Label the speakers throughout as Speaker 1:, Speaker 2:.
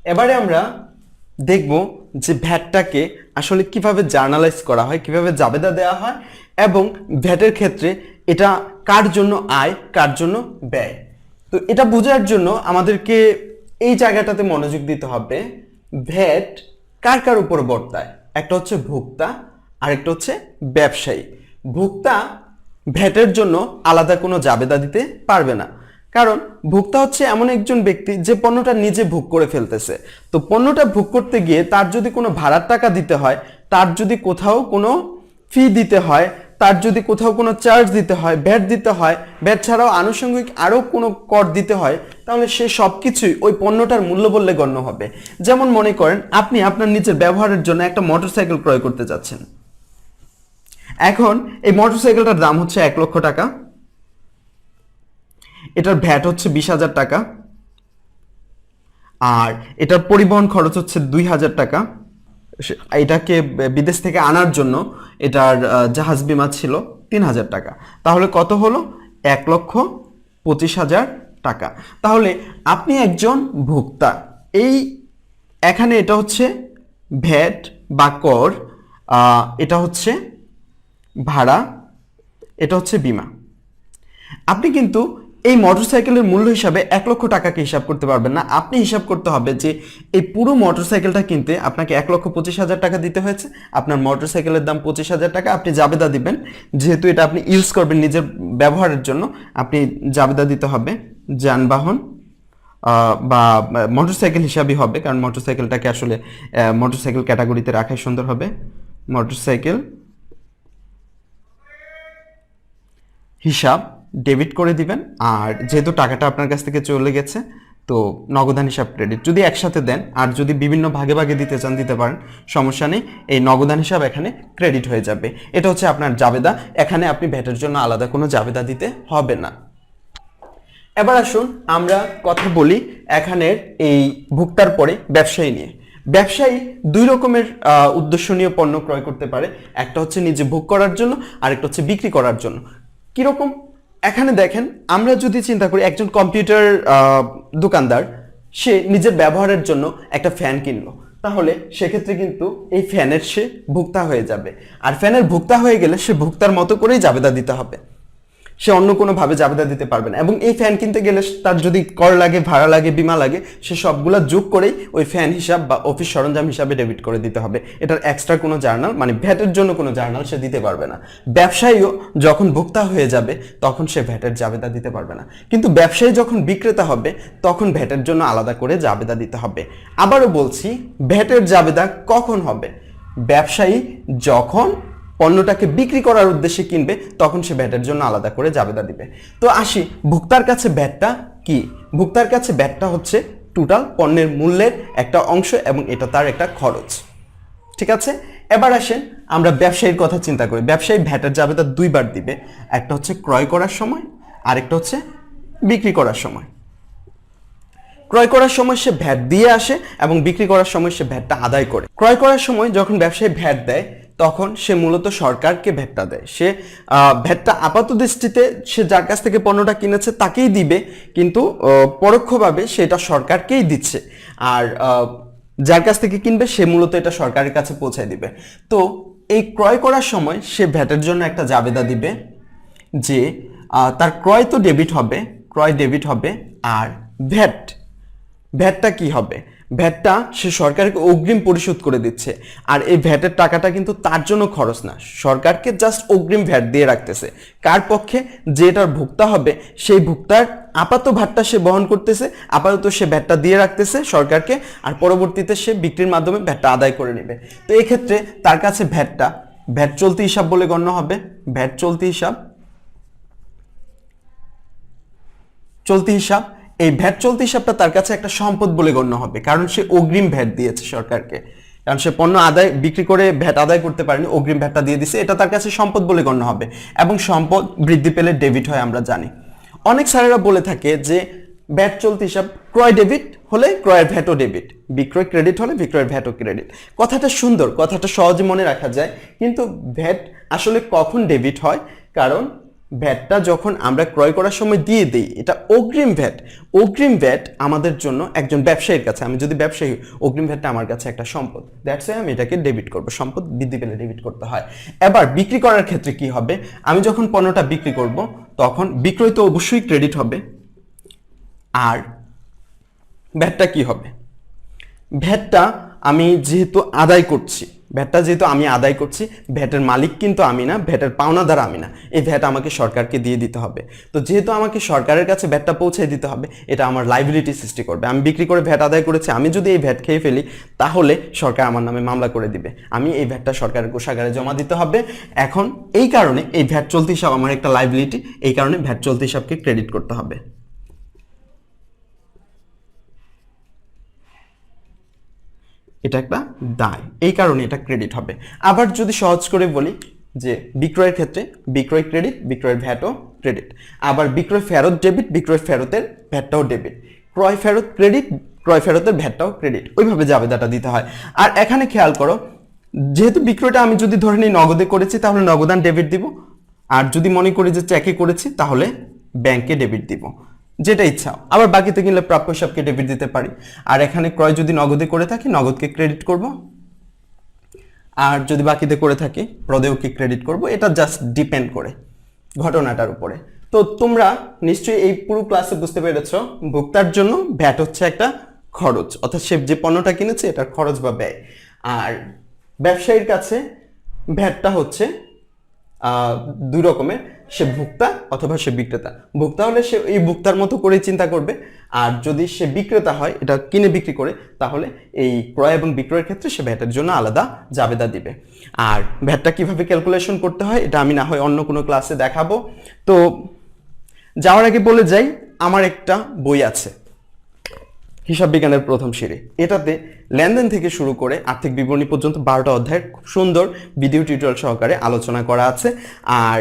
Speaker 1: এবারে আমরা দেখব যে ভ্যাটটাকে আসলে কিভাবে জার্নালাইজ করা হয়, কিভাবে জাবেদা দেওয়া হয় এবং ভ্যাটের ক্ষেত্রে এটা কার জন্য আয়, কার জন্য ব্যয়। তো এটা বোঝার জন্য আমাদেরকে এই জায়গাটাতে মনোযোগ দিতে হবে। ভ্যাট কার কার উপর বর্তায়? একটা হচ্ছে ভোক্তা, আরেকটা হচ্ছে ব্যবসায়ী। ভোক্তা ভ্যাটের জন্য আলাদা কোনো জাবেদা দিতে পারবে না, কারণ ভোক্তা হচ্ছে এমন একজন ব্যক্তি যে পণ্যটা নিজে ভোগ করে ফেলতেছে। তো পণ্যটা ভোগ করতে গিয়ে তার যদি কোনো ভাড়ার টাকা দিতে হয়, তার যদি কোথাও কোনো ফি দিতে হয়, তার যদি কোথাও কোনো চার্জ দিতে হয়, ভ্যাট দিতে হয়, ভ্যাট ছাড়াও আনুষঙ্গিক আরও কোনো কর দিতে হয়, তাহলে সে সব কিছুই ওই পণ্যটার মূল্য বললে গণ্য হবে। যেমন মনে করেন আপনি আপনার নিজের ব্যবহারের জন্য একটা মোটরসাইকেল ক্রয় করতে যাচ্ছেন। এখন এই মোটরসাইকেলটার দাম হচ্ছে 1,00,000 টাকা, এটার ভ্যাট হচ্ছে 20,000 টাকা, আর এটার পরিবহন খরচ হচ্ছে 2,000 টাকা। এটাকে বিদেশ থেকে আনার জন্য এটার জাহাজ বিমা ছিল 3,000 টাকা। তাহলে কত হলো? 1,25,000 টাকা। তাহলে আপনি একজন ভোক্তা। এই এখানে এটা হচ্ছে ভ্যাট বা কর, এটা হচ্ছে ভাড়া, এটা হচ্ছে বিমা। আপনি কিন্তু এই মোটরসাইকেলের মূল্য হিসাবে 1,00,000 টাকাকে হিসাব করতে পারবেন না। আপনি হিসাব করতে হবে যে এই পুরো মোটরসাইকেলটা কিনতে আপনাকে 1,25,000 টাকা দিতে হয়েছে। আপনার মোটরসাইকেলের দাম 25,000 টাকা। আপনি জাবেদা দিবেন, যেহেতু এটা আপনি ইউজ করবেন নিজের ব্যবহারের জন্য, আপনি জাবেদা দিতে হবে যানবাহন বা মোটরসাইকেল হিসাবই হবে, কারণ মোটরসাইকেলটাকে আসলে মোটরসাইকেল ক্যাটাগরিতে রাখাই সুন্দর হবে। মোটরসাইকেল হিসাব ডেবিট করে দিবেন। আর যেহেতু টাকাটা আপনার কাছ থেকে চলে গেছে, তো নগদান হিসাব ক্রেডিট। যদি একসাথে দেন আর যদি বিভিন্ন ভাগে ভাগে দিতে চান দিতে পারেন, সমস্যা নেই। এই নগদান হিসাব এখানে ক্রেডিট হয়ে যাবে। এটা হচ্ছে আপনার জাবেদা। এখানে আপনি ভ্যাটের জন্য আলাদা কোনো জাবেদা দিতে হবে না। এবার আসুন আমরা কথা বলি এখানের এই ভোক্তার পরে ব্যবসায়ী নিয়ে। ব্যবসায়ী দুই রকমের উদ্দেশ্যনীয় পণ্য ক্রয় করতে পারে। একটা হচ্ছে নিজে ভোগ করার জন্য, আরেকটা হচ্ছে বিক্রি করার জন্য। কিরকম? এখানে দেখেন, আমরা যদি চিন্তা করি একজন কম্পিউটার দোকানদার, সে নিজের ব্যবহারের জন্য একটা ফ্যান কিনলো, তাহলে সেক্ষেত্রে কিন্তু এই ফ্যানের সে ভোক্তা হয়ে যাবে। আর ফ্যানের ভোক্তা হয়ে গেলে সে ভোক্তার মতো করেই জাবেদা দিতে হবে, সে অন্য কোনোভাবে জাবেদা দিতে পারবে না। এবং এই ফ্যান কিনতে গেলে তার যদি কর লাগে, ভাড়া লাগে, বিমা লাগে, সে সবগুলো যোগ করেই ওই ফ্যান হিসাব বা অফিস সরঞ্জাম হিসাবে ডেবিট করে দিতে হবে। এটার এক্সট্রা কোনো জার্নাল, মানে ভ্যাটের জন্য কোনো জার্নাল সে দিতে পারবে না। ব্যবসায়ীও যখন ভোক্তা হয়ে যাবে তখন সে ভ্যাটের জাবেদা দিতে পারবে না। কিন্তু ব্যবসায়ী যখন বিক্রেতা হবে তখন ভ্যাটের জন্য আলাদা করে জাবেদা দিতে হবে। আবারও বলছি, ভ্যাটের জাবেদা কখন হবে? ব্যবসায়ী যখন পণ্যটাকে বিক্রি করার উদ্দেশ্যে কিনবে তখন সে ভ্যাটের জন্য আলাদা করে জাবেদা দিবে। তো আসি, ভোক্তার কাছে ভ্যাটটা কি? ভোক্তার কাছে ভ্যাটটা হচ্ছে টোটাল পণ্যের মূল্যের একটা অংশ এবং এটা তার একটা খরচ। ঠিক আছে, এবার আসেন আমরা ব্যবসায়ীর কথা চিন্তা করি। ব্যবসায়ী ভ্যাটের জাবেদা দুইবার দিবে, একটা হচ্ছে ক্রয় করার সময়, আরেকটা হচ্ছে বিক্রি করার সময়। ক্রয় করার সময় সে ভ্যাট দিয়ে আসে এবং বিক্রি করার সময় সে ভ্যাটটা আদায় করে। ক্রয় করার সময় যখন ব্যবসায়ী ভ্যাট দেয় তখন সে মূলত সরকারকে ভ্যাটটা দেয়। সে ভ্যাটটা আপাত দৃষ্টিতে সে যার কাছ থেকে পণ্যটা কিনেছে তাকেই দিবে, কিন্তু পরোক্ষভাবে সেটা সরকারকেই দিচ্ছে। আর যার কাছ থেকে কিনবে সে মূলত এটা সরকারের কাছে পৌঁছায় দিবে। তো এই ক্রয় করার সময় সে ভ্যাটের জন্য একটা জাবেদা দিবে যে তার ক্রয় তো ডেবিট হবে, ক্রয় ডেবিট হবে। আর ভ্যাটটা কি হবে? ভ্যাটটা সে সরকারকে অগ্রিম পরিশোধ করে দিচ্ছে। আর এই ভ্যাটের টাকাটা কিন্তু তার জন্য খরচ না, সরকারকে জাস্ট অগ্রিম ভ্যাট দিয়ে রাখতেছে। কার পক্ষে? যে এটার ভোক্তা হবে সেই ভোক্তার আপাত ভাটটা সে বহন করতেছে, আপাতত সে ভ্যাটটা দিয়ে রাখতেছে সরকারকে, আর পরবর্তীতে সে বিক্রির মাধ্যমে ভ্যাটটা আদায় করে নেবে। তো এই ক্ষেত্রে তার কাছে ভ্যাট চলতি হিসাব বলে গণ্য হবে। ভ্যাট চলতি হিসাব, এই ভ্যাট চলতি হিসাবটা তার কাছে একটা সম্পদ বলে গণ্য হবে, কারণ সে অগ্রিম ভ্যাট দিয়েছে সরকারকে। কারণ সে পণ্য বিক্রি করে ভ্যাট আদায় করতে পারেনি, অগ্রিম ভ্যাটটা দিয়ে দিছে, এটা তার কাছে সম্পদ বলে গণ্য হবে। এবং সম্পদ বৃদ্ধি পেলে ডেবিট হয়, আমরা জানি। অনেক স্যারেরা বলে থাকে যে ভ্যাট চলতি হিসাব ক্রয় ডেবিট হলে ক্রয়ের ভ্যাটও ডেবিট, বিক্রয় ক্রেডিট হলে বিক্রয়ের ভ্যাটও ক্রেডিট। কথাটা সুন্দর, কথাটা সহজে মনে রাখা যায়, কিন্তু ভ্যাট আসলে কখন ডেবিট হয়? কারণ ভ্যাটটা যখন আমরা ক্রয় করার সময় দিয়ে দিই, এটা অগ্রিম ভ্যাট। অগ্রিম ভ্যাট আমাদের জন্য একজন ব্যবসায়ীর কাছে, আমি যদি ব্যবসায়ী, অগ্রিম ভ্যাটটা আমার কাছে একটা সম্পদ, দ্যাটস ওয়াই আমি এটাকে ডেবিট করব। সম্পদ বৃদ্ধি পেলে ডেবিট করতে হয়। এবার বিক্রি করার ক্ষেত্রে কি হবে, আমি যখন পণ্যটা বিক্রি করব তখন বিক্রয় তো অবশ্যই ক্রেডিট হবে। আর ভ্যাটটা কি হবে, ভ্যাটটা আমি যেহেতু আদায় করছি, ভ্যাটের মালিক কিন্তু আমি না, ভ্যাটের পাওনাদার আমি না, এই ভ্যাট আমাকে সরকারকে দিয়ে দিতে হবে। তো যেহেতু আমাকে সরকারের কাছে ভ্যাটটা পৌঁছে দিতে হবে, এটা আমার লাইবিলিটি সৃষ্টি করবে। আমি বিক্রি করে ভ্যাট আদায় করেছি, আমি যদি এই ভ্যাট খেয়ে ফেলি তাহলে সরকার আমার নামে মামলা করে দিবে, আমি এই ভ্যাটটা সরকারের কোষাগারে জমা দিতে হবে। এখন এই কারণে এই ভ্যাট চলতি হিসাব আমার একটা লাইবিলিটি, এই কারণে ভ্যাট চলতি হিসাবকে ক্রেডিট করতে হবে। এটা একটা দায়, এই কারণে এটা ক্রেডিট হবে। আবার যদি সহজ করে বলি যে বিক্রয়ের ক্ষেত্রে বিক্রয় ক্রেডিট, বিক্রয়ের ভ্যাটও ক্রেডিট। আবার বিক্রয় ফেরত ডেবিট, বিক্রয় ফেরতের ভ্যাটটাও ডেবিট। ক্রয় ফেরত ক্রেডিট, ক্রয় ফেরতের ভ্যাটটাও ক্রেডিট, ওইভাবে জাবেদাটা দিতে হয়। আর এখানে খেয়াল করো, যেহেতু বিক্রয়টা আমি যদি ধরে নিই নগদে করেছি তাহলে নগদান ডেবিট দিব, আর যদি মনে করি যে চেকে করেছি তাহলে ব্যাংকে ডেবিট দিব, যেটা ইচ্ছা। আবার বাকিতে কিনলে প্রাপ্য হিসাবকে ডেবিট দিতে পারি। আর এখানে ক্রয় যদি নগদে করে থাকি নগদকে ক্রেডিট করব, আর যদি বাকিতে করে থাকি প্রদেয়কে ক্রেডিট করব। এটা জাস্ট ডিপেন্ড করে ঘটনাটার উপরে। তো তোমরা নিশ্চয়ই এই পুরো ক্লাসে বুঝতে পেরেছো, ভোক্তার জন্য ভ্যাট হচ্ছে একটা খরচ, অর্থাৎ সে যে পণ্যটা কিনেছে এটার খরচ বা ব্যয়। আর ব্যবসায়ীর কাছে ভ্যাটটা হচ্ছে দুই রকমের, সে ভোক্তা অথবা সে বিক্রেতা। ভোক্তা হলে সে এই ভোক্তার মতো করে চিন্তা করবে, আর যদি সে বিক্রেতা হয়, এটা কিনে বিক্রি করে, তাহলে এই ক্রয় এবং বিক্রয়ের ক্ষেত্রে সে ভ্যাটের জন্য আলাদা জাবেদা দিবে। আর ভ্যাটটা কিভাবে ক্যালকুলেশন করতে হয় এটা আমি না হয় অন্য কোনো ক্লাসে দেখাবো। তো যাওয়ার আগে বলে যাই, আমার একটা বই আছে হিসাব বিজ্ঞানের প্রথম সিঁড়ি, এটাতে লেনদেন থেকে শুরু করে আর্থিক বিবরণী পর্যন্ত 12টা অধ্যায়ের খুব সুন্দর ভিডিও টিউটোরিয়াল সহকারে আলোচনা করা আছে। আর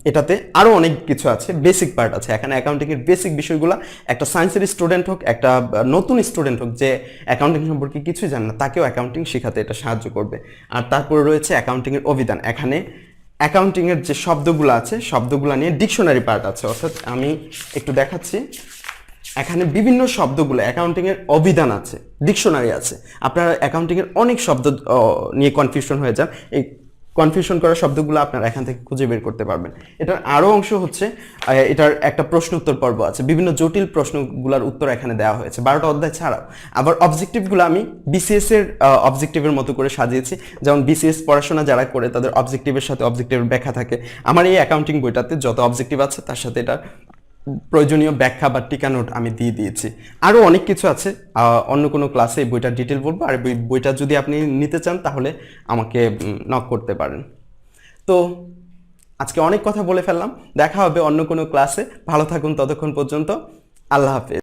Speaker 1: এটাতে আরো অনেক কিছু আছে, বেসিক পার্ট আছে। এখানে অ্যাকাউন্টিং এর বেসিক বিষয়গুলো একটা সায়েন্সের স্টুডেন্ট হোক, একটা নতুন স্টুডেন্ট হোক যে অ্যাকাউন্টিং সম্পর্কে কিছুই জানে না, তাকেও অ্যাকাউন্টিং শেখাতে এটা সাহায্য করবে। আর তারপরে রয়েছে অ্যাকাউন্টিং এর অভিধান, এখানে অ্যাকাউন্টিং এর যে শব্দগুলো আছে সবগুলো নিয়ে ডিকশনারি পার্ট আছে, অর্থাৎ আমি একটু দেখাচ্ছি। এখানে বিভিন্ন শব্দগুলো অ্যাকাউন্টিং এর অভিধান আছে, ডিকশনারি আছে। আপনারা অ্যাকাউন্টিং এর অনেক শব্দ নিয়ে কনফিউশন হয়ে যান, এই কনফিউশন করা শব্দগুলো আপনারা এখান থেকে খুঁজে বের করতে পারবেন। এটার আরো অংশ হচ্ছে এটার একটা প্রশ্ন উত্তর পর্ব আছে, বিভিন্ন জটিল প্রশ্নগুলোর উত্তর এখানে দেওয়া হয়েছে 12টা অধ্যায় ছাড়াও। আবার অবজেক্টিভগুলো আমি বিসিএস এর অবজেক্টিভের মতো করে সাজিয়েছি, যেমন বিসিএস পড়াশোনা যারা করে তাদের অবজেক্টিভের সাথে অবজেক্টিভের ব্যাখ্যা থাকে। আমার এই অ্যাকাউন্টিং বইটাতে যত অবজেক্টিভ আছে তার সাথে এটা প্রয়োজনীয় ব্যাখ্যা বা টিকা নোট আমি দিয়ে দিয়েছি। আরও অনেক কিছু আছে, অন্য কোনো ক্লাসে এই বইটার ডিটেল বলবো। আর বইটা যদি আপনি নিতে চান তাহলে আমাকে নক করতে পারেন। তো আজকে অনেক কথা বলে ফেললাম, দেখা হবে অন্য কোনো ক্লাসে। ভালো থাকুন ততক্ষণ পর্যন্ত, আল্লাহ হাফেজ।